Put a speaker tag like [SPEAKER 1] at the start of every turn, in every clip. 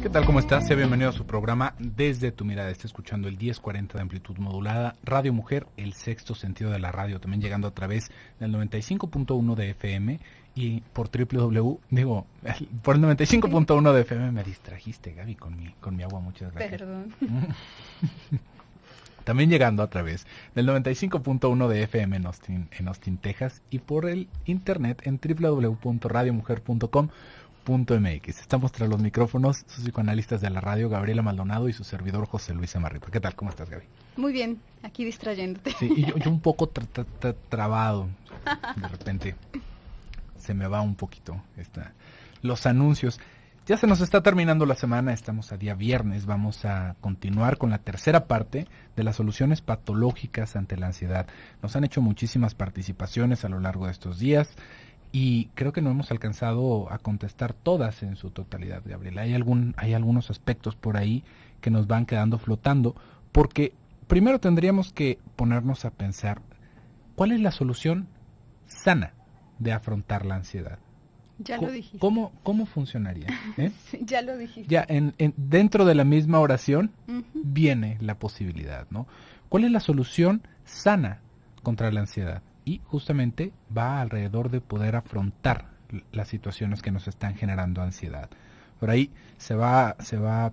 [SPEAKER 1] ¿Qué tal? ¿Cómo estás? Sea bienvenido a su programa Desde tu Mirada. Está escuchando el 1040 de amplitud modulada, Radio Mujer, el sexto sentido de la radio, también llegando a través del 95.1 de FM y por por el 95.1 de FM. Me distrajiste, Gaby, con mi agua, muchas gracias.
[SPEAKER 2] Perdón.
[SPEAKER 1] También llegando a través del 95.1 de FM en Austin, Texas, y por el internet en www.radiomujer.com.mx. Estamos tras los micrófonos, sus psicoanalistas de la radio, Gabriela Maldonado, y su servidor José Luis Amarripa. ¿Qué tal? ¿Cómo estás, Gaby?
[SPEAKER 2] Muy bien, aquí distrayéndote.
[SPEAKER 1] Sí, y yo un poco trabado. De repente se me va un poquito los anuncios. Ya se nos está terminando la semana, estamos a día viernes, vamos a continuar con la tercera parte de las soluciones patológicas ante la ansiedad. Nos han hecho muchísimas participaciones a lo largo de estos días y creo que no hemos alcanzado a contestar todas en su totalidad, Gabriela. Hay algunos aspectos por ahí que nos van quedando flotando, porque primero tendríamos que ponernos a pensar cuál es la solución sana de afrontar la ansiedad.
[SPEAKER 2] Ya lo dijiste.
[SPEAKER 1] ¿Cómo funcionaría?
[SPEAKER 2] Sí, ya lo dijiste.
[SPEAKER 1] Ya dentro de la misma oración
[SPEAKER 2] Uh-huh.
[SPEAKER 1] viene la posibilidad, ¿no? ¿Cuál es la solución sana contra la ansiedad? Y justamente va alrededor de poder afrontar las situaciones que nos están generando ansiedad. Por ahí se va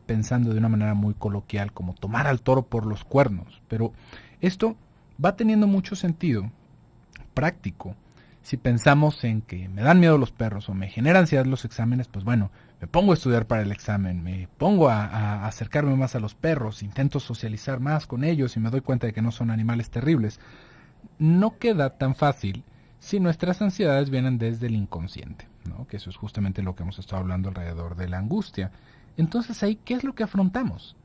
[SPEAKER 1] pensando de una manera muy coloquial como tomar al toro por los cuernos, pero esto va teniendo mucho sentido práctico. Si pensamos en que me dan miedo los perros o me genera ansiedad los exámenes, pues bueno, me pongo a estudiar para el examen, me pongo a acercarme más a los perros, intento socializar más con ellos y me doy cuenta de que no son animales terribles. No queda tan fácil si nuestras ansiedades vienen desde el inconsciente, ¿no? Que eso es justamente lo que hemos estado hablando alrededor de la angustia. Entonces ahí, ¿qué es lo que afrontamos?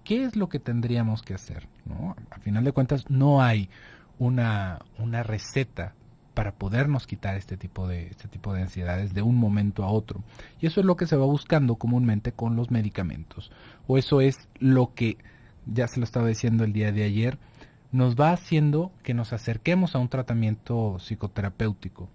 [SPEAKER 1] ¿Qué es lo que tendríamos que hacer? ¿No? A final de cuentas, no hay una receta para podernos quitar este tipo de ansiedades de un momento a otro. Y eso es lo que se va buscando comúnmente con los medicamentos. O eso es lo que, ya se lo estaba diciendo el día de ayer, nos va haciendo que nos acerquemos a un tratamiento psicoterapéutico.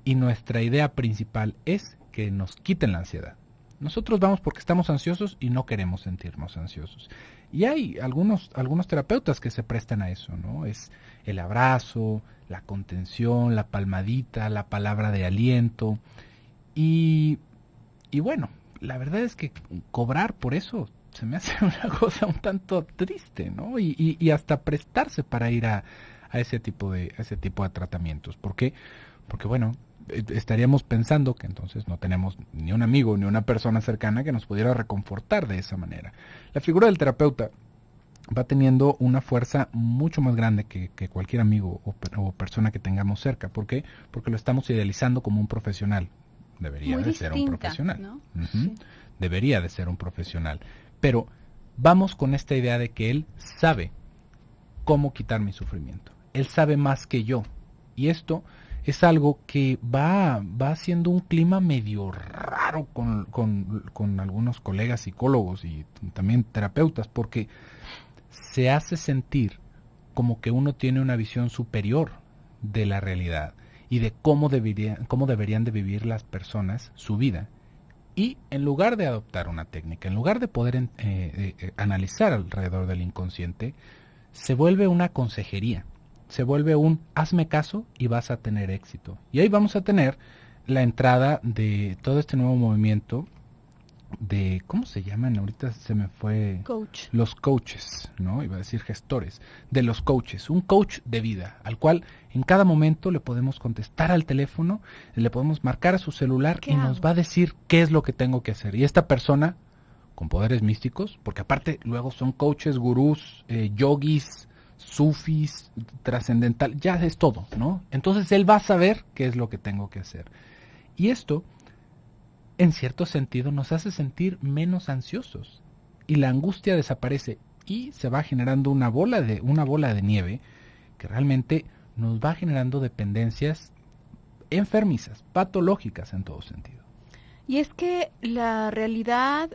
[SPEAKER 1] Y nuestra idea principal es que nos quiten la ansiedad. Nosotros vamos porque estamos ansiosos y no queremos sentirnos ansiosos. Y hay algunos terapeutas que se prestan a eso, ¿no? Es el abrazo, la contención, la palmadita, la palabra de aliento. Y bueno, la verdad es que cobrar por eso se me hace una cosa un tanto triste, ¿no? Y hasta prestarse para ir a ese tipo de tratamientos. ¿Por qué? Porque bueno, estaríamos pensando que entonces no tenemos ni un amigo ni una persona cercana que nos pudiera reconfortar de esa manera. La figura del terapeuta va teniendo una fuerza mucho más grande que cualquier amigo o persona que tengamos cerca. ¿Por qué? Porque lo estamos idealizando como un profesional. Debería
[SPEAKER 2] Muy
[SPEAKER 1] de ser un profesional,
[SPEAKER 2] ¿no?
[SPEAKER 1] Uh-huh.
[SPEAKER 2] Sí.
[SPEAKER 1] Debería de ser un profesional. Pero vamos con esta idea de que él sabe cómo quitar mi sufrimiento. Él sabe más que yo. Y esto es algo que va haciendo un clima medio raro con algunos colegas psicólogos y también terapeutas, porque se hace sentir como que uno tiene una visión superior de la realidad y de cómo deberían de vivir las personas su vida. Y en lugar de adoptar una técnica, en lugar de poder analizar alrededor del inconsciente, se vuelve una consejería. Se vuelve un hazme caso y vas a tener éxito. Y ahí vamos a tener la entrada de todo este nuevo movimiento de, ¿cómo se llaman? Ahorita se me fue.
[SPEAKER 2] Coach.
[SPEAKER 1] Los coaches, ¿no? Iba a decir gestores. De los coaches. Un coach de vida, al cual en cada momento le podemos contestar al teléfono, le podemos marcar a su celular y nos va a decir qué es lo que tengo que hacer. Y esta persona, con poderes místicos, porque aparte luego son coaches, gurús, yogis, sufis, trascendental, ya es todo, ¿no? Entonces él va a saber qué es lo que tengo que hacer. Y esto, en cierto sentido, nos hace sentir menos ansiosos. Y la angustia desaparece y se va generando una bola de nieve que realmente nos va generando dependencias enfermizas, patológicas en todo sentido.
[SPEAKER 2] Y es que la realidad,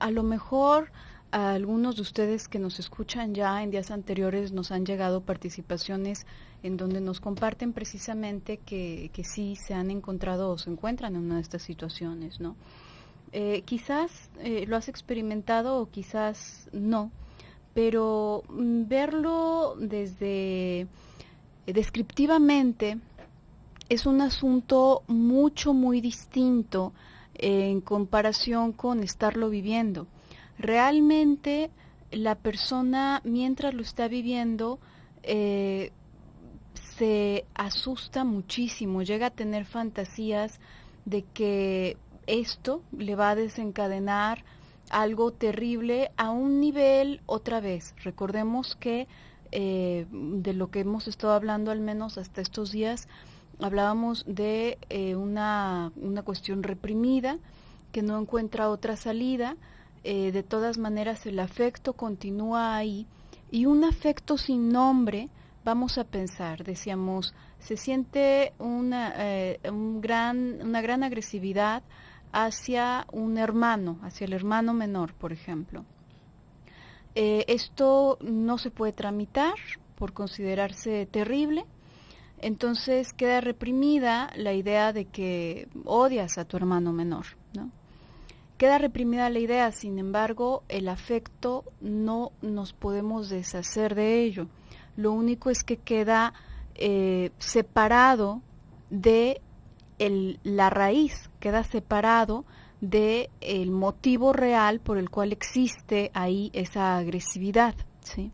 [SPEAKER 2] a lo mejor a algunos de ustedes que nos escuchan ya en días anteriores nos han llegado participaciones en donde nos comparten precisamente que sí se han encontrado o se encuentran en una de estas situaciones, ¿no? Quizás lo has experimentado o quizás no, pero verlo desde descriptivamente es un asunto muy distinto en comparación con estarlo viviendo. Realmente la persona mientras lo está viviendo se asusta muchísimo, llega a tener fantasías de que esto le va a desencadenar algo terrible a un nivel otra vez. Recordemos que de lo que hemos estado hablando al menos hasta estos días, hablábamos de una cuestión reprimida que no encuentra otra salida. De todas maneras el afecto continúa ahí y un afecto sin nombre, vamos a pensar, decíamos, se siente una gran agresividad hacia un hermano, hacia el hermano menor, por ejemplo. Esto no se puede tramitar por considerarse terrible, entonces queda reprimida la idea de que odias a tu hermano menor, ¿no? Queda reprimida la idea, sin embargo, el afecto no nos podemos deshacer de ello. Lo único es que queda separado de la raíz, queda separado de el motivo real por el cual existe ahí esa agresividad, ¿sí?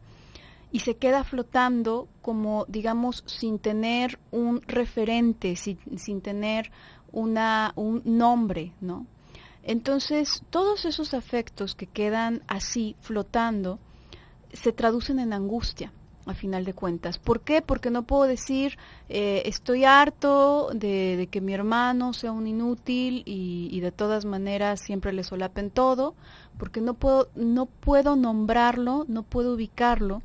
[SPEAKER 2] Y se queda flotando como, digamos, sin tener un referente, sin tener un nombre, ¿no? Entonces, todos esos afectos que quedan así flotando se traducen en angustia, a final de cuentas. ¿Por qué? Porque no puedo decir, estoy harto de que mi hermano sea un inútil y de todas maneras siempre le solapen todo, porque no puedo nombrarlo, no puedo ubicarlo.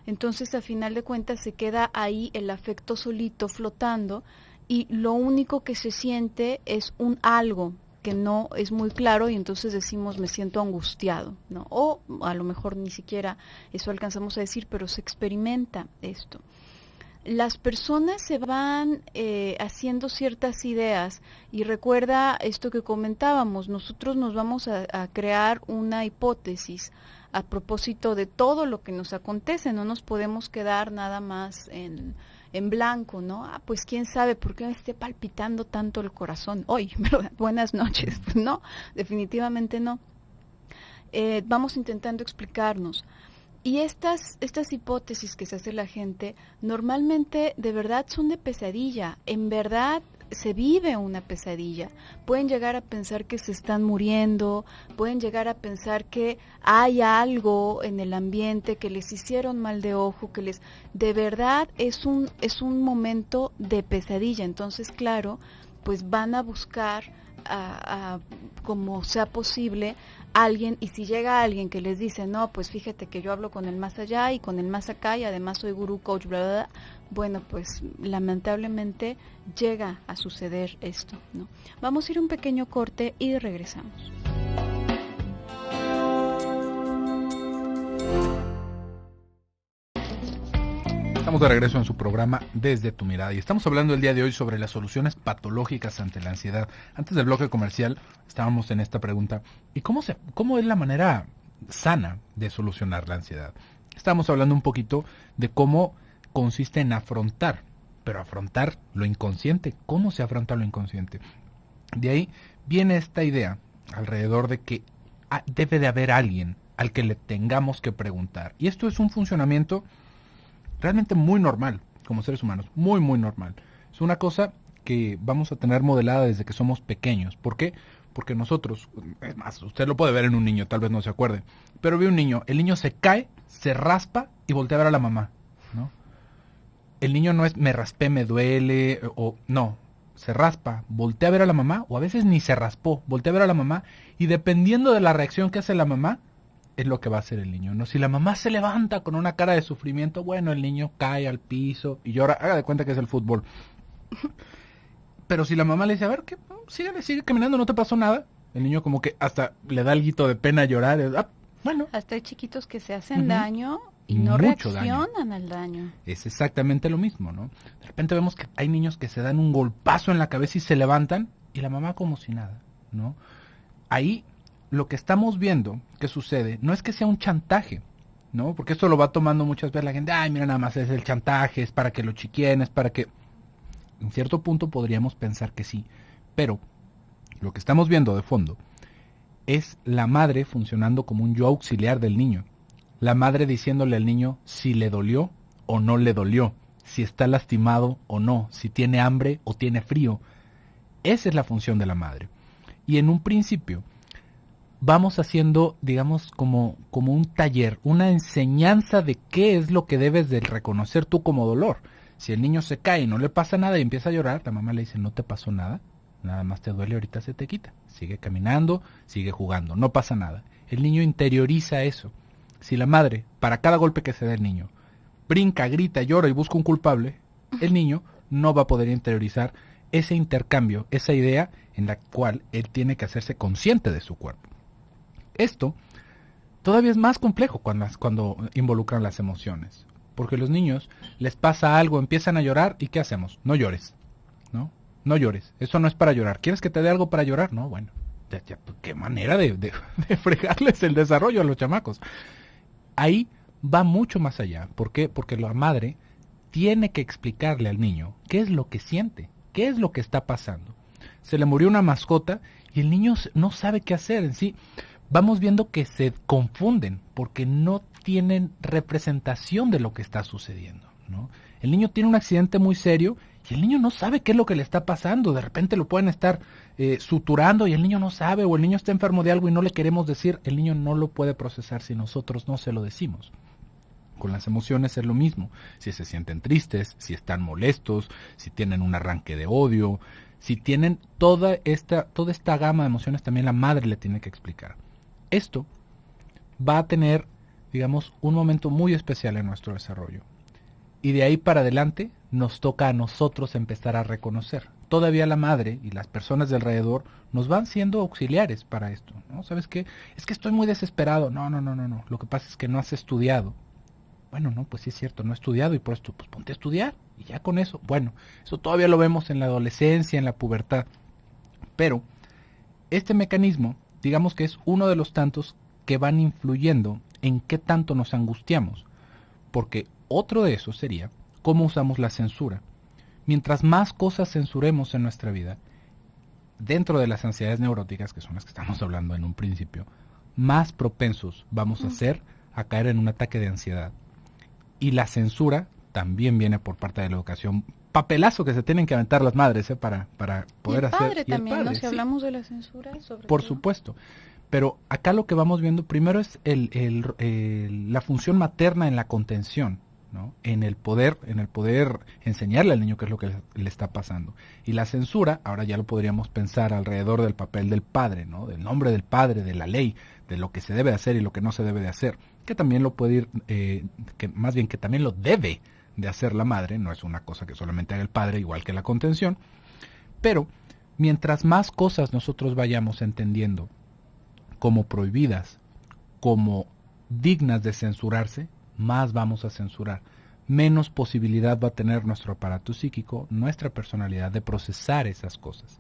[SPEAKER 2] Entonces, a final de cuentas, se queda ahí el afecto solito flotando y lo único que se siente es un algo que no es muy claro y entonces decimos me siento angustiado, ¿no? O a lo mejor ni siquiera eso alcanzamos a decir, pero se experimenta esto. Las personas se van haciendo ciertas ideas y recuerda esto que comentábamos, nosotros nos vamos a crear una hipótesis a propósito de todo lo que nos acontece, no nos podemos quedar nada más en blanco, ¿no? Pues quién sabe por qué me esté palpitando tanto el corazón hoy, ¿verdad? Buenas noches. Pues no, definitivamente no. Vamos intentando explicarnos. Y estas hipótesis que se hace la gente, normalmente de verdad son de pesadilla. En verdad se vive una pesadilla. Pueden llegar a pensar que se están muriendo, pueden llegar a pensar que hay algo en el ambiente, que les hicieron mal de ojo, de verdad es un momento de pesadilla. Entonces, claro, pues van a buscar como sea posible alguien, y si llega alguien que les dice, no, pues fíjate que yo hablo con el más allá y con el más acá y además soy gurú, coach, bla, bla, bla, bueno, pues lamentablemente llega a suceder esto, ¿no? Vamos a ir a un pequeño corte y regresamos.
[SPEAKER 1] Estamos de regreso en su programa Desde tu Mirada y estamos hablando el día de hoy sobre las soluciones patológicas ante la ansiedad. Antes del bloque comercial estábamos en esta pregunta, ¿y cómo es la manera sana de solucionar la ansiedad? Estábamos hablando un poquito de cómo consiste en afrontar, pero afrontar lo inconsciente. ¿Cómo se afronta lo inconsciente? De ahí viene esta idea alrededor de que debe de haber alguien al que le tengamos que preguntar. Y esto es un funcionamiento realmente muy normal, como seres humanos, muy normal. Es una cosa que vamos a tener modelada desde que somos pequeños. ¿Por qué? Porque nosotros, es más, usted lo puede ver en un niño, tal vez no se acuerde, pero ve un niño, el niño se cae, se raspa y voltea a ver a la mamá, ¿no? El niño no es me raspé, me duele, o no, se raspa, voltea a ver a la mamá, o a veces ni se raspó, voltea a ver a la mamá, y dependiendo de la reacción que hace la mamá, es lo que va a hacer el niño, ¿no? Si la mamá se levanta con una cara de sufrimiento, bueno, el niño cae al piso y llora, haga de cuenta que es el fútbol. Pero si la mamá le dice, a ver, sigue caminando, no te pasó nada, el niño como que hasta le da alguito de pena llorar, bueno.
[SPEAKER 2] Hasta hay chiquitos que se hacen daño y no reaccionan al daño.
[SPEAKER 1] Es exactamente lo mismo, ¿no? De repente vemos que hay niños que se dan un golpazo en la cabeza y se levantan y la mamá como si nada, ¿no? ahí lo que estamos viendo que sucede no es que sea un chantaje, ¿no? Porque esto lo va tomando muchas veces la gente, ay, mira, nada más es el chantaje, es para que lo chiquien, es para que... En cierto punto podríamos pensar que sí, pero lo que estamos viendo de fondo es la madre funcionando como un yo auxiliar del niño. La madre diciéndole al niño si le dolió o no le dolió, si está lastimado o no, si tiene hambre o tiene frío. Esa es la función de la madre. Y en un principio vamos haciendo, digamos, como un taller, una enseñanza de qué es lo que debes de reconocer tú como dolor. Si el niño se cae y no le pasa nada y empieza a llorar, la mamá le dice, no te pasó nada, nada más te duele, ahorita se te quita. Sigue caminando, sigue jugando, no pasa nada. El niño interioriza eso. Si la madre, para cada golpe que se da el niño, brinca, grita, llora y busca un culpable, el niño no va a poder interiorizar ese intercambio, esa idea en la cual él tiene que hacerse consciente de su cuerpo. Esto todavía es más complejo cuando involucran las emociones. Porque a los niños les pasa algo, empiezan a llorar, ¿y qué hacemos? No llores, ¿no? No llores, eso no es para llorar. ¿Quieres que te dé algo para llorar? No, bueno, qué manera de fregarles el desarrollo a los chamacos. Ahí va mucho más allá. ¿Por qué? Porque la madre tiene que explicarle al niño qué es lo que siente, qué es lo que está pasando. Se le murió una mascota y el niño no sabe qué hacer en sí. Vamos viendo que se confunden porque no tienen representación de lo que está sucediendo, ¿no? El niño tiene un accidente muy serio y el niño no sabe qué es lo que le está pasando. De repente lo pueden estar suturando y el niño no sabe, o el niño está enfermo de algo y no le queremos decir. El niño no lo puede procesar si nosotros no se lo decimos. Con las emociones es lo mismo. Si se sienten tristes, si están molestos, si tienen un arranque de odio, si tienen toda esta gama de emociones, también la madre le tiene que explicar. Esto va a tener, digamos, un momento muy especial en nuestro desarrollo. Y de ahí para adelante nos toca a nosotros empezar a reconocer. Todavía la madre y las personas de alrededor nos van siendo auxiliares para esto, ¿no? ¿Sabes qué? Es que estoy muy desesperado. No. Lo que pasa es que no has estudiado. Bueno, no, pues sí es cierto, no he estudiado y por esto, pues ponte a estudiar y ya con eso. Bueno, eso todavía lo vemos en la adolescencia, en la pubertad. Pero este mecanismo, digamos que es uno de los tantos que van influyendo en qué tanto nos angustiamos. Porque otro de esos sería cómo usamos la censura. Mientras más cosas censuremos en nuestra vida, dentro de las ansiedades neuróticas, que son las que estamos hablando en un principio, más propensos vamos a ser a caer en un ataque de ansiedad. Y la censura también viene por parte de la educación. Papelazo que se tienen que aventar las madres para poder hacer.
[SPEAKER 2] Y el padre también, ¿no? Si hablamos de la censura, sobre
[SPEAKER 1] por
[SPEAKER 2] todo.
[SPEAKER 1] supuesto. Pero acá lo que vamos viendo primero es la función materna en la contención, ¿no? En el poder enseñarle al niño qué es lo que le está pasando. Y la censura, ahora ya lo podríamos pensar alrededor del papel del padre, ¿no? Del nombre del padre, de la ley, de lo que se debe hacer y lo que no se debe de hacer. Que también lo puede ir, que también lo debe de hacer la madre, no es una cosa que solamente haga el padre, igual que la contención. Pero mientras más cosas nosotros vayamos entendiendo como prohibidas, como dignas de censurarse, más vamos a censurar. Menos posibilidad va a tener nuestro aparato psíquico, nuestra personalidad de procesar esas cosas.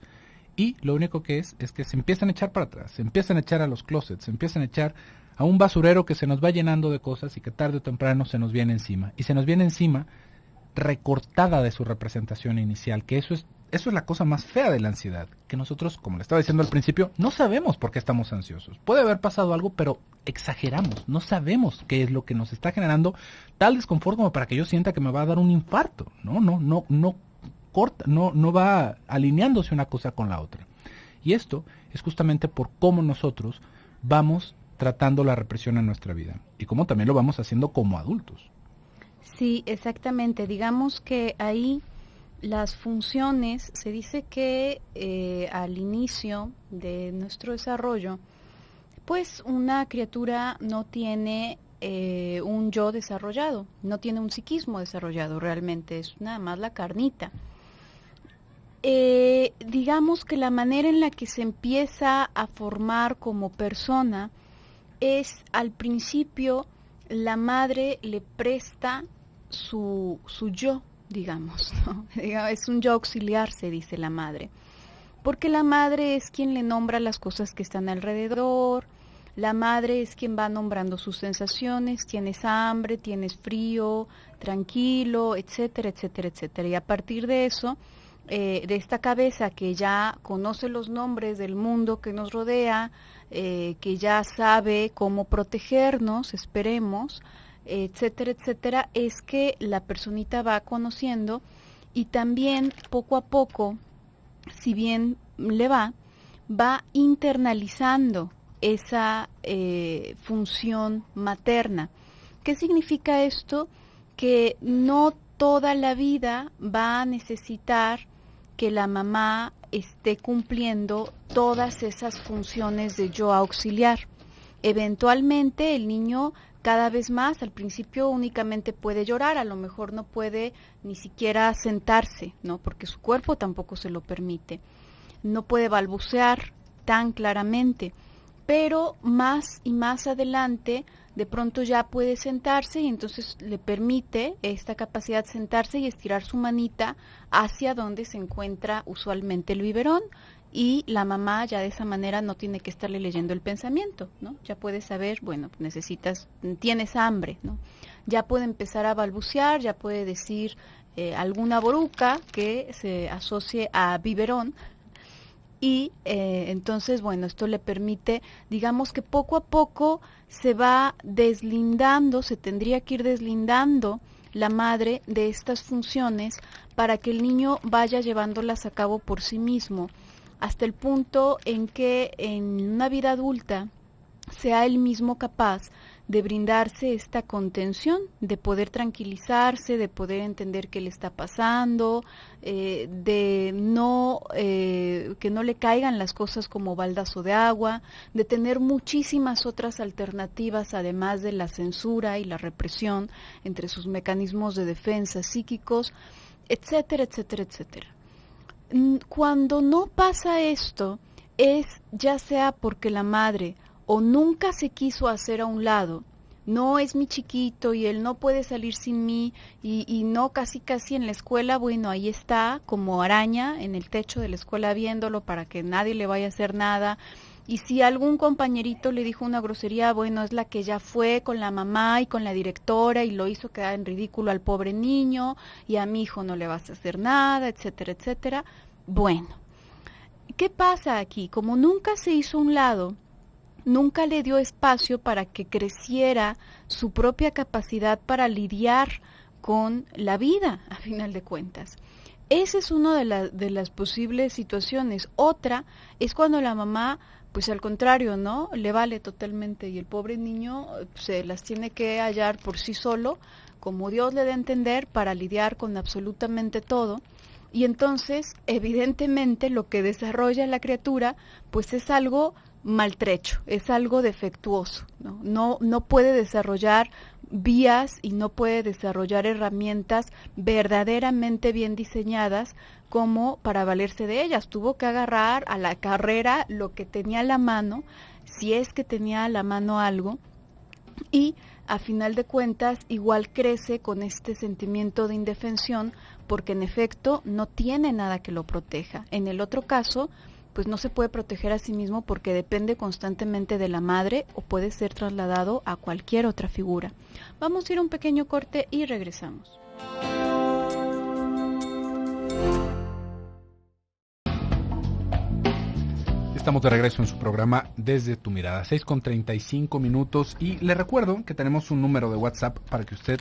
[SPEAKER 1] Y lo único que es que se empiezan a echar para atrás, se empiezan a echar a los closets, se empiezan a echar a un basurero que se nos va llenando de cosas y que tarde o temprano se nos viene encima. Y se nos viene encima recortada de su representación inicial, que eso es la cosa más fea de la ansiedad, que nosotros, como le estaba diciendo al principio, no sabemos por qué estamos ansiosos. Puede haber pasado algo, pero exageramos, no sabemos qué es lo que nos está generando tal desconfort como para que yo sienta que me va a dar un infarto. No corta, no va alineándose una cosa con la otra. Y esto es justamente por cómo nosotros vamos tratando la represión en nuestra vida y cómo también lo vamos haciendo como adultos.
[SPEAKER 2] Sí, exactamente. Digamos que ahí las funciones, se dice que al inicio de nuestro desarrollo, pues una criatura no tiene un yo desarrollado, no tiene un psiquismo desarrollado realmente, es nada más la carnita. Digamos que la manera en la que se empieza a formar como persona es al principio la madre le presta su yo, digamos, ¿no? Es un yo auxiliar, se dice la madre. porque la madre es quien le nombra las cosas que están alrededor, la madre es quien va nombrando sus sensaciones, tienes hambre, tienes frío, tranquilo, etcétera, etcétera, etcétera. Y a partir de eso, de esta cabeza que ya conoce los nombres del mundo que nos rodea, que ya sabe cómo protegernos, esperemos, etcétera, etcétera, es que la personita va conociendo y también poco a poco, si bien le va internalizando esa función materna. ¿Qué significa esto? Que no toda la vida va a necesitar que la mamá esté cumpliendo todas esas funciones de yo auxiliar. Eventualmente el niño cada vez más, al principio únicamente puede llorar, a lo mejor no puede ni siquiera sentarse, ¿no? Porque su cuerpo tampoco se lo permite. No puede balbucear tan claramente, pero más y más adelante de pronto ya puede sentarse y entonces le permite esta capacidad de sentarse y estirar su manita hacia donde se encuentra usualmente el biberón, y la mamá ya de esa manera no tiene que estarle leyendo el pensamiento, ¿no? Ya puede saber, bueno, tienes hambre, ¿no? Ya puede empezar a balbucear, ya puede decir alguna boruca que se asocie a biberón. Y entonces, bueno, esto le permite, digamos que poco a poco se va deslindando, se tendría que ir deslindando la madre de estas funciones para que el niño vaya llevándolas a cabo por sí mismo, hasta el punto en que en una vida adulta sea él mismo capaz de brindarse esta contención, de poder tranquilizarse, de poder entender qué le está pasando, de no que no le caigan las cosas como baldazo de agua, de tener muchísimas otras alternativas además de la censura y la represión entre sus mecanismos de defensa psíquicos, etcétera, etcétera, etcétera. Cuando no pasa esto, es ya sea porque la madre o nunca se quiso hacer a un lado, no es mi chiquito y él no puede salir sin mí, y no casi en la escuela, bueno, ahí está como araña en el techo de la escuela viéndolo para que nadie le vaya a hacer nada, y si algún compañerito le dijo una grosería, bueno, es la que ya fue con la mamá y con la directora y lo hizo quedar en ridículo al pobre niño, y a mi hijo no le vas a hacer nada, etcétera, etcétera. Bueno, ¿qué pasa aquí? Como nunca se hizo a un lado, nunca le dio espacio para que creciera su propia capacidad para lidiar con la vida, a final de cuentas. Esa es una de las posibles situaciones. Otra es cuando la mamá, pues al contrario, ¿no? Le vale totalmente y el pobre niño se las tiene que hallar por sí solo, como Dios le dé a entender, para lidiar con absolutamente todo. Y entonces, evidentemente, lo que desarrolla la criatura, pues es algo maltrecho, es algo defectuoso, ¿no? No puede desarrollar vías y no puede desarrollar herramientas verdaderamente bien diseñadas como para valerse de ellas. Tuvo que agarrar a la carrera lo que tenía a la mano, si es que tenía a la mano algo, y a final de cuentas igual crece con este sentimiento de indefensión porque en efecto no tiene nada que lo proteja. En el otro caso, pues no se puede proteger a sí mismo porque depende constantemente de la madre o puede ser trasladado a cualquier otra figura. Vamos a ir a un pequeño corte y regresamos.
[SPEAKER 1] Estamos de regreso en su programa Desde tu Mirada, 6:35 y le recuerdo que tenemos un número de WhatsApp para que usted,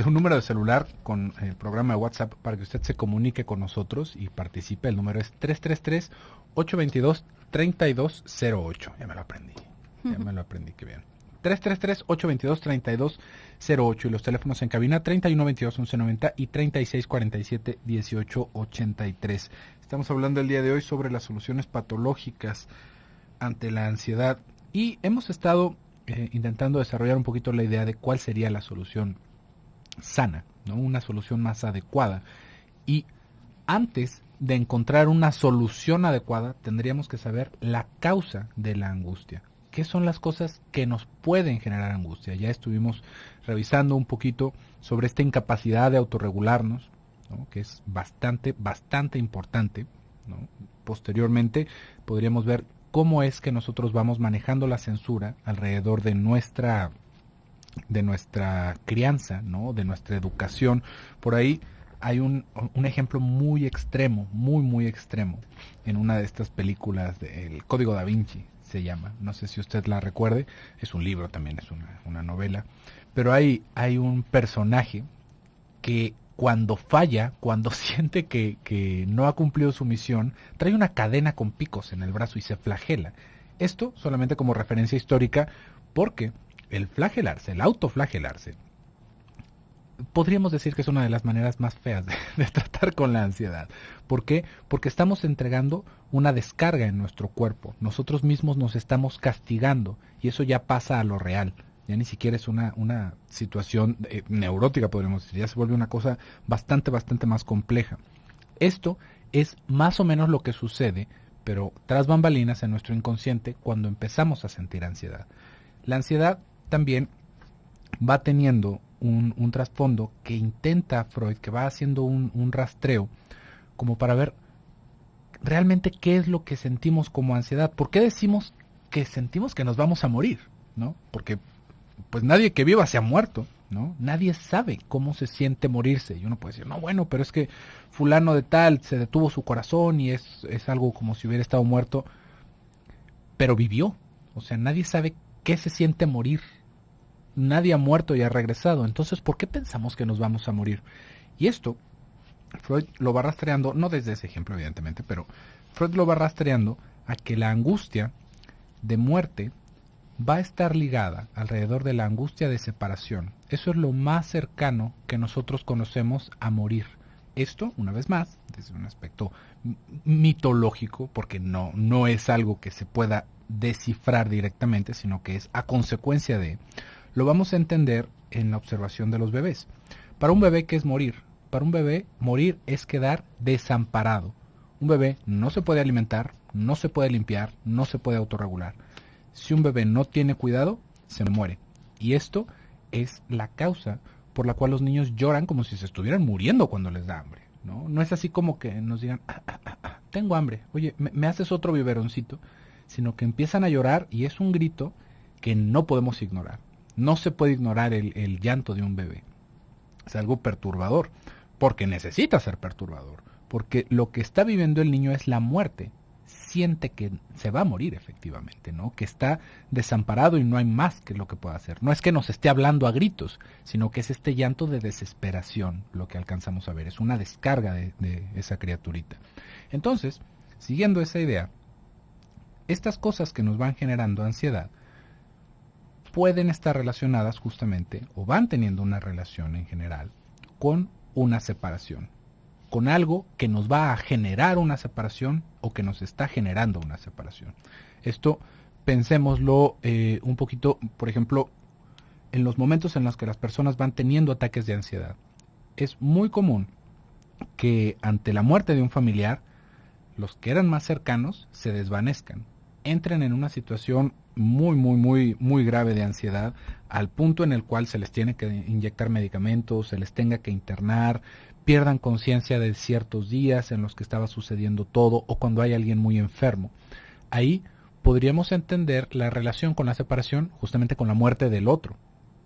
[SPEAKER 1] un número de celular con el programa de WhatsApp para que usted se comunique con nosotros y participe. El número es 333-822-3208. Ya me lo aprendí, qué bien. 333-822-3208 y los teléfonos en cabina 3122-1190 y 3647-1883. Estamos hablando el día de hoy sobre las soluciones patológicas ante la ansiedad y hemos estado intentando desarrollar un poquito la idea de cuál sería la solución sana, ¿no? Una solución más adecuada. Y antes de encontrar una solución adecuada, tendríamos que saber la causa de la angustia. ¿Qué son las cosas que nos pueden generar angustia? Ya estuvimos revisando un poquito sobre esta incapacidad de autorregularnos, ¿no? Que es bastante importante, ¿no? posteriormente podríamos ver cómo es que nosotros vamos manejando la censura alrededor de nuestra crianza, ¿no? De nuestra educación. Por ahí hay un ejemplo muy extremo, muy extremo, en una de estas películas, El Código Da Vinci se llama, no sé si usted la recuerde, es un libro también, es una novela, pero hay un personaje que cuando falla, cuando siente que no ha cumplido su misión, trae una cadena con picos en el brazo y se flagela. Esto solamente como referencia histórica, porque el flagelarse, el autoflagelarse, podríamos decir que es una de las maneras más feas de tratar con la ansiedad. ¿Por qué? Porque estamos entregando una descarga en nuestro cuerpo. Nosotros mismos nos estamos castigando y eso ya pasa a lo real. Ya ni siquiera es una situación neurótica, podríamos decir. Ya se vuelve una cosa bastante más compleja. Esto es más o menos lo que sucede, pero tras bambalinas en nuestro inconsciente cuando empezamos a sentir ansiedad. La ansiedad también va teniendo un trasfondo que intenta Freud, que va haciendo un rastreo como para ver realmente qué es lo que sentimos como ansiedad. ¿Por qué decimos que sentimos que nos vamos a morir? ¿No? Porque pues nadie que viva se ha muerto, ¿no? Nadie sabe cómo se siente morirse. Y uno puede decir, no, bueno, pero es que fulano de tal se detuvo su corazón y es algo como si hubiera estado muerto, pero vivió. O sea, nadie sabe qué se siente morir. Nadie ha muerto y ha regresado. Entonces, ¿por qué pensamos que nos vamos a morir? Y esto, Freud lo va rastreando, no desde ese ejemplo evidentemente, pero Freud lo va rastreando a que la angustia de muerte va a estar ligada alrededor de la angustia de separación. Eso es lo más cercano que nosotros conocemos a morir. Esto, una vez más, desde un aspecto mitológico, porque no es algo que se pueda descifrar directamente, sino que es a consecuencia de, lo vamos a entender en la observación de los bebés. Para un bebé, ¿qué es morir? Para un bebé, morir es quedar desamparado. Un bebé no se puede alimentar, no se puede limpiar, no se puede autorregular. Si un bebé no tiene cuidado, se muere. Y esto es la causa por la cual los niños lloran como si se estuvieran muriendo cuando les da hambre, ¿no? No es así como que nos digan, tengo hambre, oye, ¿me haces otro biberoncito? Sino que empiezan a llorar y es un grito que no podemos ignorar. No se puede ignorar el llanto de un bebé. Es algo perturbador, porque necesita ser perturbador, porque lo que está viviendo el niño es la muerte. Siente que se va a morir efectivamente, ¿no? Que está desamparado y no hay más que lo que pueda hacer. No es que nos esté hablando a gritos, sino que es este llanto de desesperación lo que alcanzamos a ver. Es una descarga de esa criaturita. Entonces, siguiendo esa idea, estas cosas que nos van generando ansiedad pueden estar relacionadas justamente, o van teniendo una relación en general, con una separación. Con algo que nos va a generar una separación o que nos está generando una separación. Esto pensémoslo un poquito, por ejemplo, en los momentos en los que las personas van teniendo ataques de ansiedad. Es muy común que ante la muerte de un familiar, los que eran más cercanos se desvanezcan, entren en una situación muy grave de ansiedad, al punto en el cual se les tiene que inyectar medicamentos, se les tenga que internar, pierdan conciencia de ciertos días en los que estaba sucediendo todo, o cuando hay alguien muy enfermo. Ahí podríamos entender la relación con la separación justamente con la muerte del otro,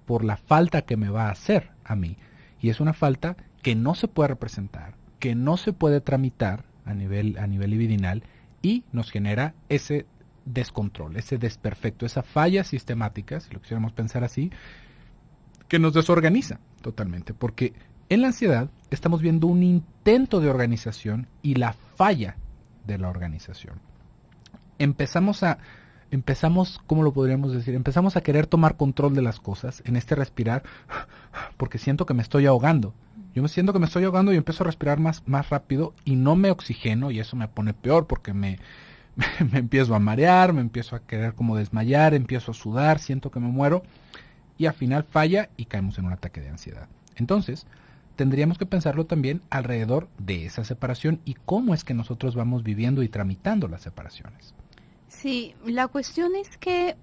[SPEAKER 1] por la falta que me va a hacer a mí. Y es una falta que no se puede representar, que no se puede tramitar a nivel libidinal, y nos genera ese descontrol, ese desperfecto, esa falla sistemática, si lo quisiéramos pensar así, que nos desorganiza totalmente, porque en la ansiedad estamos viendo un intento de organización y la falla de la organización. Empezamos, ¿cómo lo podríamos decir? Empezamos a querer tomar control de las cosas en este respirar, porque siento que me estoy ahogando. Yo me siento que me estoy ahogando y empiezo a respirar más rápido y no me oxigeno, y eso me pone peor porque me empiezo a marear, me empiezo a querer como desmayar, empiezo a sudar, siento que me muero, y al final falla y caemos en un ataque de ansiedad. Entonces, tendríamos que pensarlo también alrededor de esa separación y cómo es que nosotros vamos viviendo y tramitando las separaciones.
[SPEAKER 2] Sí, la cuestión es que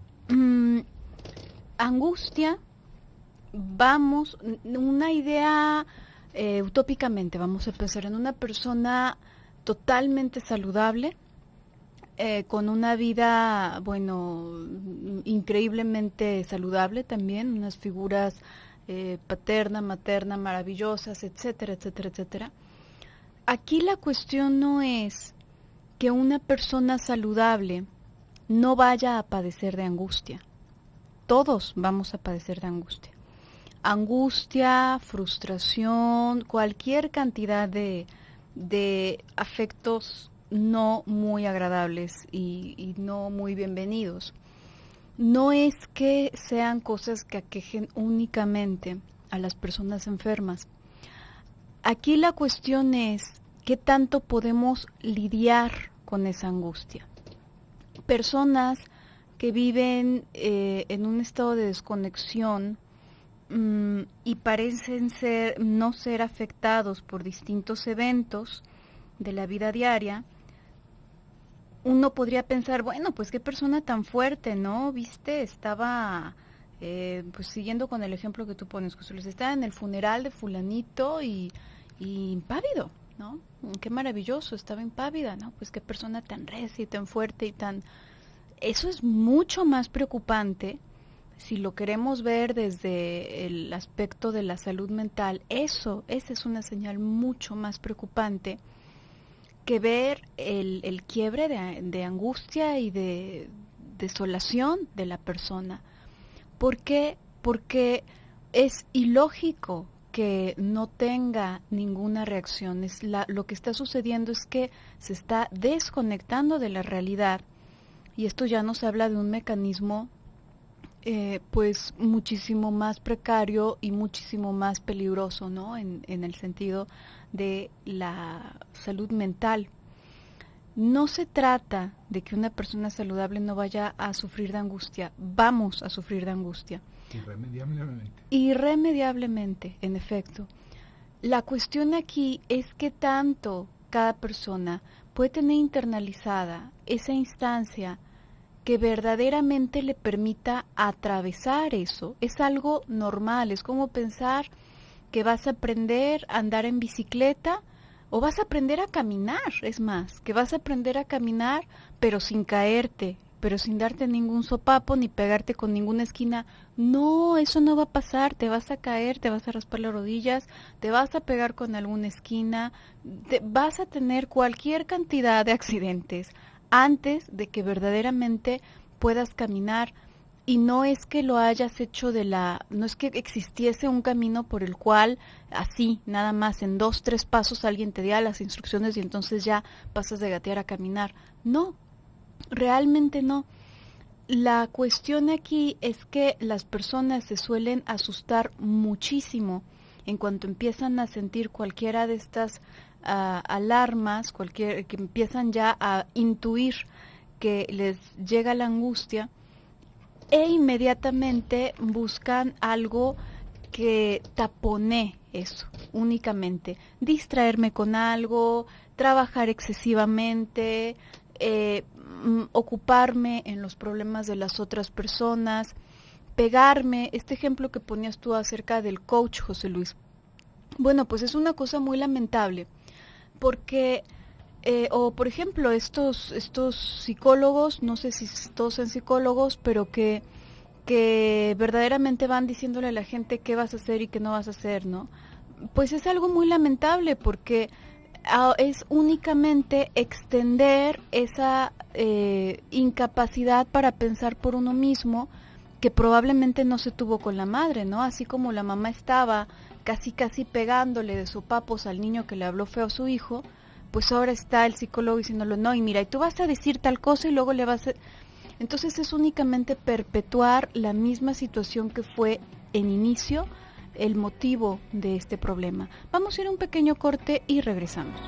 [SPEAKER 2] angustia, vamos, una idea utópicamente, vamos a pensar en una persona totalmente saludable, con una vida, bueno, increíblemente saludable también, unas figuras paterna, materna, maravillosas, etcétera, etcétera, etcétera. Aquí la cuestión no es que una persona saludable no vaya a padecer de angustia. Todos vamos a padecer de angustia. Angustia, frustración, cualquier cantidad de afectos no muy agradables y no muy bienvenidos. No es que sean cosas que aquejen únicamente a las personas enfermas. Aquí la cuestión es qué tanto podemos lidiar con esa angustia. Personas que viven en un estado de desconexión y parecen no ser afectados por distintos eventos de la vida diaria, uno podría pensar, bueno, pues qué persona tan fuerte, ¿no? Viste, estaba, pues siguiendo con el ejemplo que tú pones, José Luis, estaba en el funeral de fulanito y impávido, ¿no? Qué maravilloso, estaba impávida, ¿no? Pues qué persona tan recia y tan fuerte y tan... Eso es mucho más preocupante si lo queremos ver desde el aspecto de la salud mental. Esa es una señal mucho más preocupante que ver el quiebre de angustia y de desolación de la persona. ¿Por qué? Porque es ilógico que no tenga ninguna reacción. Lo que está sucediendo es que se está desconectando de la realidad, y esto ya nos habla de un mecanismo pues muchísimo más precario y muchísimo más peligroso, ¿no? En el sentido de la salud mental. No se trata de que una persona saludable no vaya a sufrir de angustia. Vamos a sufrir de angustia.
[SPEAKER 1] Irremediablemente.
[SPEAKER 2] Irremediablemente, en efecto. La cuestión aquí es que tanto cada persona puede tener internalizada esa instancia que verdaderamente le permita atravesar eso. Es algo normal, es como pensar que vas a aprender a andar en bicicleta o vas a aprender a caminar, es más, que vas a aprender a caminar pero sin caerte, pero sin darte ningún sopapo ni pegarte con ninguna esquina. No, eso no va a pasar, te vas a caer, te vas a raspar las rodillas, te vas a pegar con alguna esquina, vas a tener cualquier cantidad de accidentes antes de que verdaderamente puedas caminar. Y no es que lo hayas hecho no es que existiese un camino por el cual así, nada más, en 2, 3 pasos alguien te diera las instrucciones y entonces ya pasas de gatear a caminar. No, realmente no. La cuestión aquí es que las personas se suelen asustar muchísimo en cuanto empiezan a sentir cualquiera de estas alarmas, que empiezan ya a intuir que les llega la angustia, e inmediatamente buscan algo que tapone eso únicamente. Distraerme con algo, trabajar excesivamente, ocuparme en los problemas de las otras personas, pegarme. Este ejemplo que ponías tú acerca del coach, José Luis, bueno, pues es una cosa muy lamentable, porque o por ejemplo estos psicólogos, no sé si todos son psicólogos, pero que verdaderamente van diciéndole a la gente qué vas a hacer y qué no vas a hacer, ¿no? Pues es algo muy lamentable, porque es únicamente extender esa incapacidad para pensar por uno mismo, que probablemente no se tuvo con la madre, ¿no? Así como la mamá estaba casi pegándole de sopapos al niño que le habló feo a su hijo, pues ahora está el psicólogo diciéndolo, no, y mira, y tú vas a decir tal cosa y luego le vas a... Entonces es únicamente perpetuar la misma situación que fue en inicio el motivo de este problema. Vamos a ir a un pequeño corte y regresamos.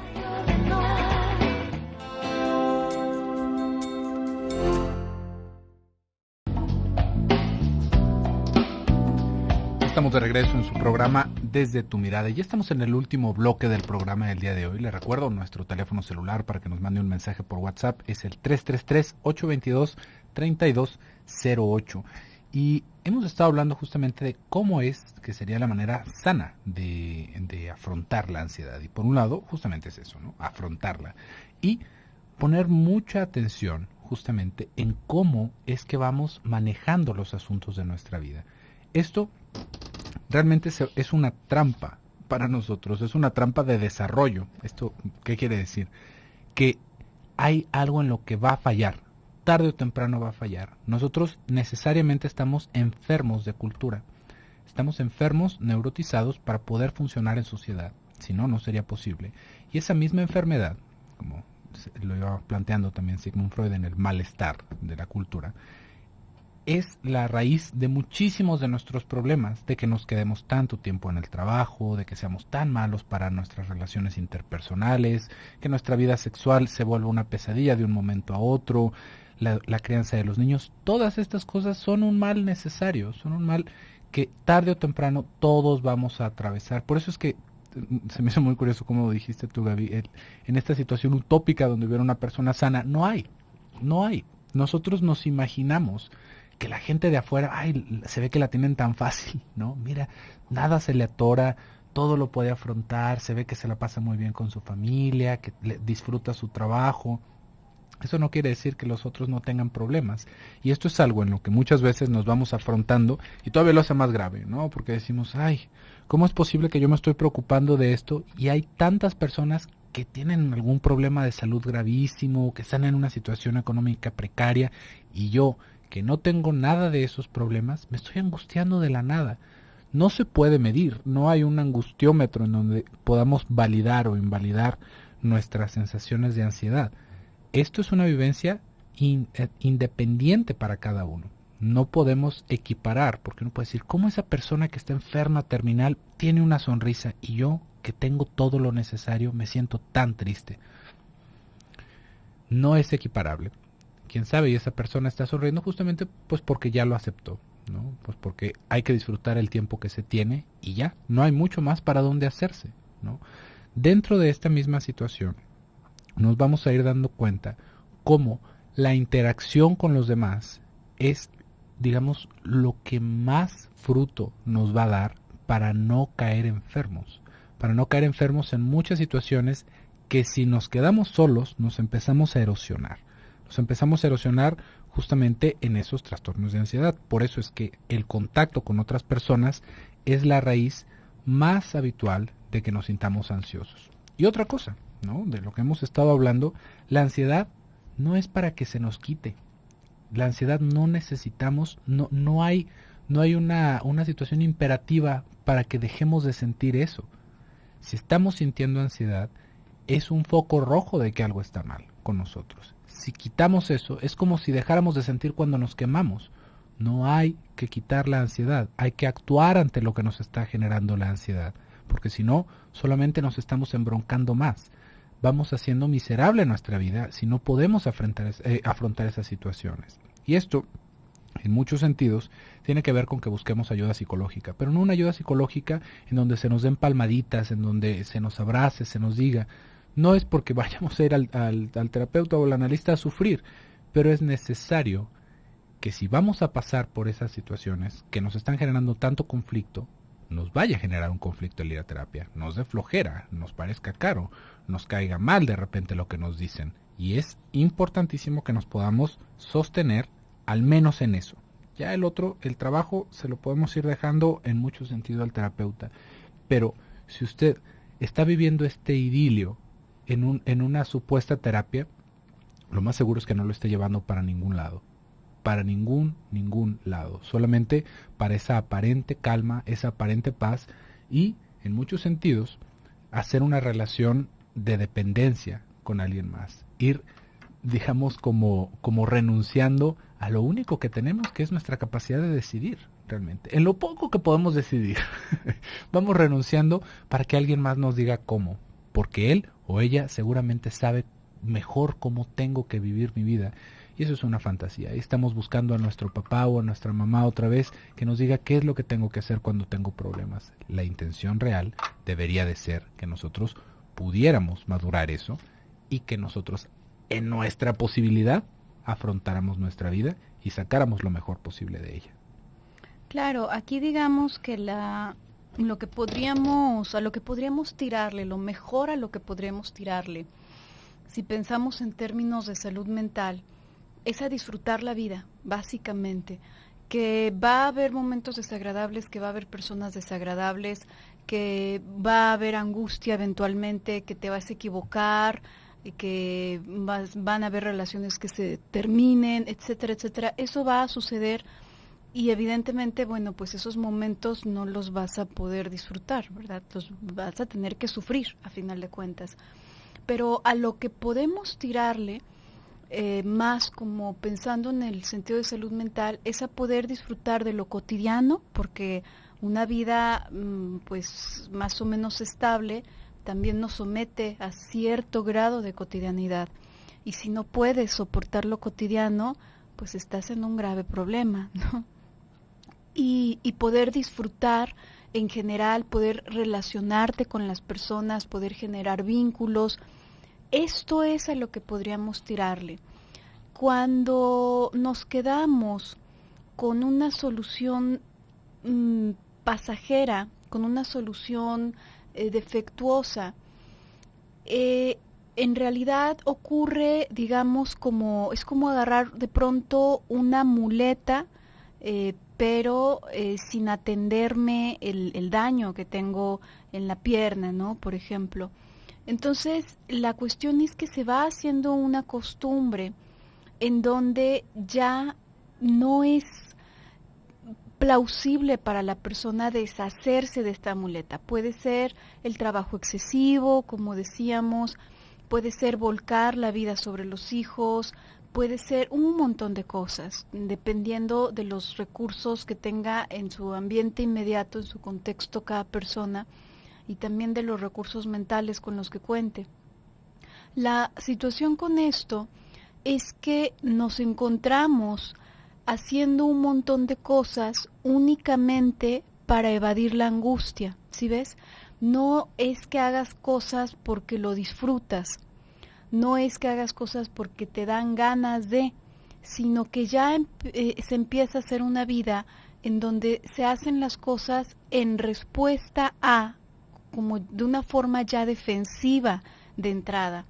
[SPEAKER 1] Estamos de regreso en su programa Desde tu Mirada. Ya estamos en el último bloque del programa del día de hoy. Les recuerdo, nuestro teléfono celular para que nos mande un mensaje por WhatsApp es el 333-822-3208. Y hemos estado hablando justamente de cómo es que sería la manera sana de afrontar la ansiedad. Y por un lado, justamente es eso, ¿no? Afrontarla. Y poner mucha atención justamente en cómo es que vamos manejando los asuntos de nuestra vida. Esto realmente es una trampa para nosotros, es una trampa de desarrollo. ¿Esto qué quiere decir? Que hay algo en lo que va a fallar, tarde o temprano va a fallar. Nosotros necesariamente estamos enfermos de cultura, estamos enfermos, neurotizados para poder funcionar en sociedad, si no, no sería posible. Y esa misma enfermedad, como lo iba planteando también Sigmund Freud en el malestar de la cultura, es la raíz de muchísimos de nuestros problemas, de que nos quedemos tanto tiempo en el trabajo, de que seamos tan malos para nuestras relaciones interpersonales, que nuestra vida sexual se vuelva una pesadilla de un momento a otro, la crianza de los niños. Todas estas cosas son un mal necesario, son un mal que tarde o temprano todos vamos a atravesar. Por eso es que se me hizo muy curioso como dijiste tú, Gaby, en esta situación utópica donde hubiera una persona sana, no hay. Nosotros nos imaginamos que la gente de afuera, ay, se ve que la tienen tan fácil, ¿no? Mira, nada se le atora, todo lo puede afrontar, se ve que se la pasa muy bien con su familia, que disfruta su trabajo. Eso no quiere decir que los otros no tengan problemas. Y esto es algo en lo que muchas veces nos vamos afrontando y todavía lo hace más grave, ¿no? Porque decimos, ay, ¿cómo es posible que yo me estoy preocupando de esto? Y hay tantas personas que tienen algún problema de salud gravísimo, que están en una situación económica precaria, y yo, que no tengo nada de esos problemas, me estoy angustiando de la nada. No se puede medir, no hay un angustiómetro en donde podamos validar o invalidar nuestras sensaciones de ansiedad. Esto es una vivencia independiente para cada uno. No podemos equiparar, porque uno puede decir, ¿cómo esa persona que está enferma terminal tiene una sonrisa y yo, que tengo todo lo necesario, me siento tan triste? No es equiparable. Quién sabe, y esa persona está sonriendo justamente pues porque ya lo aceptó, ¿no? Pues porque hay que disfrutar el tiempo que se tiene y ya, no hay mucho más para dónde hacerse, ¿no? Dentro de esta misma situación nos vamos a ir dando cuenta cómo la interacción con los demás es, digamos, lo que más fruto nos va a dar para no caer enfermos, en muchas situaciones que si nos quedamos solos nos empezamos a erosionar. Nos empezamos a erosionar justamente en esos trastornos de ansiedad. Por eso es que el contacto con otras personas es la raíz más habitual de que nos sintamos ansiosos. Y otra cosa, ¿no? De lo que hemos estado hablando, la ansiedad no es para que se nos quite. La ansiedad no necesitamos, no hay una situación imperativa para que dejemos de sentir eso. Si estamos sintiendo ansiedad, es un foco rojo de que algo está mal con nosotros. Si quitamos eso, es como si dejáramos de sentir cuando nos quemamos. No hay que quitar la ansiedad, hay que actuar ante lo que nos está generando la ansiedad, porque si no, solamente nos estamos embroncando más. Vamos haciendo miserable nuestra vida si no podemos afrontar esas situaciones. Y esto, en muchos sentidos, tiene que ver con que busquemos ayuda psicológica, pero no una ayuda psicológica en donde se nos den palmaditas, en donde se nos abrace, se nos diga. No es porque vayamos a ir al terapeuta o al analista a sufrir, pero es necesario que si vamos a pasar por esas situaciones que nos están generando tanto conflicto, nos vaya a generar un conflicto el ir a terapia, nos dé flojera, nos parezca caro, nos caiga mal de repente lo que nos dicen. Y es importantísimo que nos podamos sostener al menos en eso. Ya el trabajo se lo podemos ir dejando en mucho sentido al terapeuta. Pero si usted está viviendo este idilio en una supuesta terapia, lo más seguro es que no lo esté llevando para ningún lado. Para ningún lado. Solamente para esa aparente calma, esa aparente paz y, en muchos sentidos, hacer una relación de dependencia con alguien más. Ir, digamos, como renunciando a lo único que tenemos, que es nuestra capacidad de decidir, realmente. En lo poco que podemos decidir, vamos renunciando para que alguien más nos diga cómo. Porque él o ella seguramente sabe mejor cómo tengo que vivir mi vida. Y eso es una fantasía. Ahí estamos buscando a nuestro papá o a nuestra mamá otra vez que nos diga qué es lo que tengo que hacer cuando tengo problemas. La intención real debería de ser que nosotros pudiéramos madurar eso y que nosotros, en nuestra posibilidad, afrontáramos nuestra vida y sacáramos lo mejor posible de ella.
[SPEAKER 2] Claro, aquí digamos que a lo que podríamos tirarle, lo mejor a lo que podríamos tirarle, si pensamos en términos de salud mental, es a disfrutar la vida, básicamente. Que va a haber momentos desagradables, que va a haber personas desagradables, que va a haber angustia eventualmente, que te vas a equivocar, que van a haber relaciones que se terminen, etcétera, etcétera. Eso va a suceder y evidentemente, bueno, pues esos momentos no los vas a poder disfrutar, ¿verdad? Los vas a tener que sufrir a final de cuentas. Pero a lo que podemos tirarle, más como pensando en el sentido de salud mental, es a poder disfrutar de lo cotidiano, porque una vida pues más o menos estable también nos somete a cierto grado de cotidianidad. Y si no puedes soportar lo cotidiano, pues estás en un grave problema, ¿no? Y poder disfrutar en general, poder relacionarte con las personas, poder generar vínculos. Esto es a lo que podríamos tirarle. Cuando nos quedamos con una solución pasajera, con una solución defectuosa, en realidad ocurre, digamos, es como agarrar de pronto una muleta, pero sin atenderme el daño que tengo en la pierna, ¿no? Por ejemplo. Entonces, la cuestión es que se va haciendo una costumbre en donde ya no es plausible para la persona deshacerse de esta muleta. Puede ser el trabajo excesivo, como decíamos, puede ser volcar la vida sobre los hijos, puede ser un montón de cosas, dependiendo de los recursos que tenga en su ambiente inmediato, en su contexto cada persona, y también de los recursos mentales con los que cuente. La situación con esto es que nos encontramos haciendo un montón de cosas únicamente para evadir la angustia, ¿sí ves? No es que hagas cosas porque lo disfrutas, no es que hagas cosas porque te dan ganas de, sino que ya se empieza a hacer una vida en donde se hacen las cosas en respuesta a, como de una forma ya defensiva de entrada,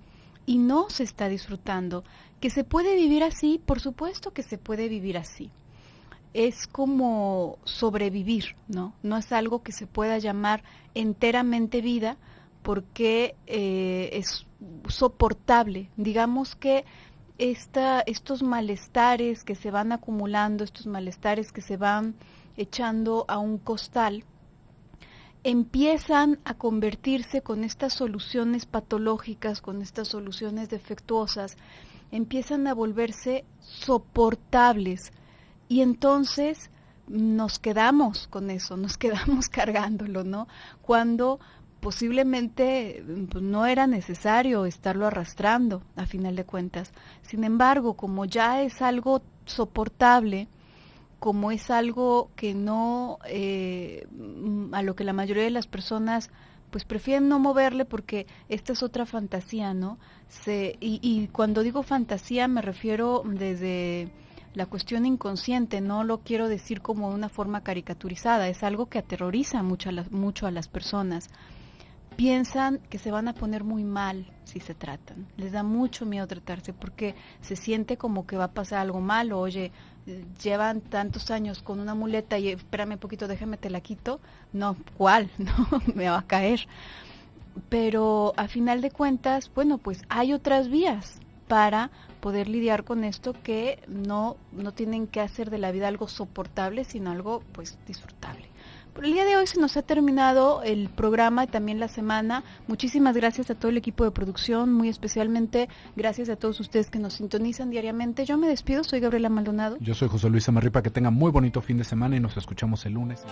[SPEAKER 2] y no se está disfrutando. ¿Que se puede vivir así? Por supuesto que se puede vivir así. Es como sobrevivir, ¿no? No es algo que se pueda llamar enteramente vida, porque es soportable. Digamos que estos malestares que se van acumulando, estos malestares que se van echando a un costal, empiezan a convertirse con estas soluciones patológicas, con estas soluciones defectuosas, empiezan a volverse soportables, y entonces nos quedamos con eso, nos quedamos cargándolo, ¿no? Cuando posiblemente pues, no era necesario estarlo arrastrando a final de cuentas. Sin embargo, como ya es algo soportable, como es algo que no, a lo que la mayoría de las personas pues prefieren no moverle, porque esta es otra fantasía, ¿no? Y cuando digo fantasía me refiero desde la cuestión inconsciente, no lo quiero decir como de una forma caricaturizada, es algo que aterroriza mucho a las personas. Piensan que se van a poner muy mal si se tratan, les da mucho miedo tratarse porque se siente como que va a pasar algo malo. Oye, llevan tantos años con una muleta y espérame un poquito, déjame te la quito. No, ¿cuál? No, me va a caer. Pero a final de cuentas, bueno, pues hay otras vías para poder lidiar con esto que no tienen que hacer de la vida algo soportable, sino algo pues disfrutable. Por el día de hoy se nos ha terminado el programa y también la semana. Muchísimas gracias a todo el equipo de producción, muy especialmente gracias a todos ustedes que nos sintonizan diariamente. Yo me despido, soy Gabriela Maldonado.
[SPEAKER 1] Yo soy José Luis Amarripa, que tengan muy bonito fin de semana y nos escuchamos el lunes.